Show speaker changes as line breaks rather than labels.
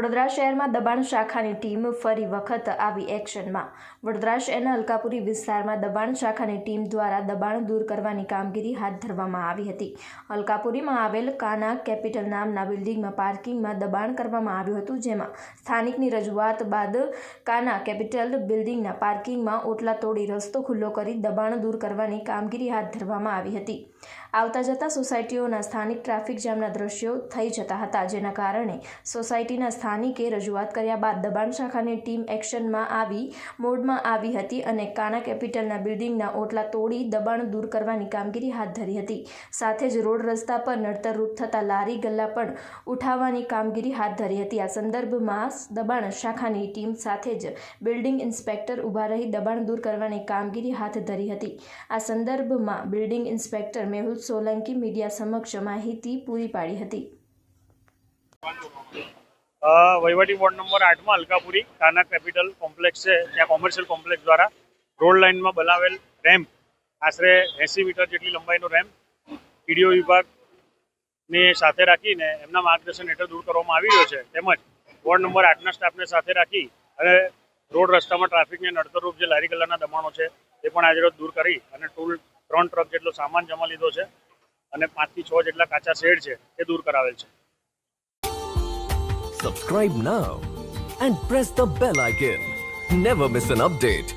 વડોદરા શહેરમાં દબાણ શાખાની ટીમ ફરી વખત આવી એક્શનમાં। વડોદરા શહેરના અલકાપુરી વિસ્તારમાં દબાણ શાખાની ટીમ દ્વારા દબાણ દૂર કરવાની કામગીરી હાથ ધરવામાં આવી હતી। અલકાપુરીમાં આવેલ કાના કેપિટલ નામના બિલ્ડિંગમાં પાર્કિંગમાં દબાણ કરવામાં આવ્યું હતું, જેમાં સ્થાનિકની રજૂઆત બાદ કાના કેપિટલ બિલ્ડિંગના પાર્કિંગમાં ઓટલા તોડી રસ્તો ખુલ્લો કરી દબાણ દૂર કરવાની કામગીરી હાથ ધરવામાં આવી હતી। આવતા જતા સોસાયટીઓના સ્થાનિક ટ્રાફિક જામના દ્રશ્યો થઈ જતા હતા, જેના કારણે સોસાયટીના સ્થાનિકે રજૂઆત કર્યા બાદ દબાણ શાખાની ટીમ એક્શનમાં આવી મોડમાં આવી હતી અને કાના કેપિટલના બિલ્ડિંગના ઓટલા તોડી દબાણ દૂર કરવાની કામગીરી હાથ ધરી હતી। સાથે જ રોડ રસ્તા પર નડતરરૂપ થતા લારી ગલ્લા પણ ઉઠાવવાની કામગીરી હાથ ધરી હતી। આ સંદર્ભમાં દબાણ શાખાની ટીમ સાથે જ બિલ્ડિંગ ઇન્સ્પેક્ટર ઊભા રહી દબાણ દૂર કરવાની કામગીરી હાથ ધરી હતી। આ સંદર્ભમાં building inspector Mehul Solanki media સમક્ષ માહિતી પૂરી પાડી હતી।
વહીવટી વોર્ડ નંબર 8 માં અલકાપુરી કાના કેપિટલ કોમ્પ્લેક્સ છે, ત્યાં કોમર્શિયલ કોમ્પ્લેક્સ દ્વારા રોડ લાઇનમાં બનાવેલ રેમ્પ, આશરે 80 મીટર જેટલી લંબાઈનો રેમ્પ પીડીઓ વિભાગને સાથે રાખીને એમના માર્ગદર્શન હેઠળ દૂર કરવામાં આવી રહ્યો છે। તેમજ વોર્ડ નંબર 8ના સ્ટાફને સાથે રાખી અને રોડ રસ્તામાં ટ્રાફિકને નડતરરૂપ જે લારી ગલ્લાના દબાણો છે એ પણ આજરોજ દૂર કરી અને 3 ટ્રક જેટલો સામાન જમા લીધો છે અને 5 થી 6 જેટલા કાચા શેડ છે એ દૂર કરાવેલ છે।
Subscribe now and press the bell icon. Never miss an update.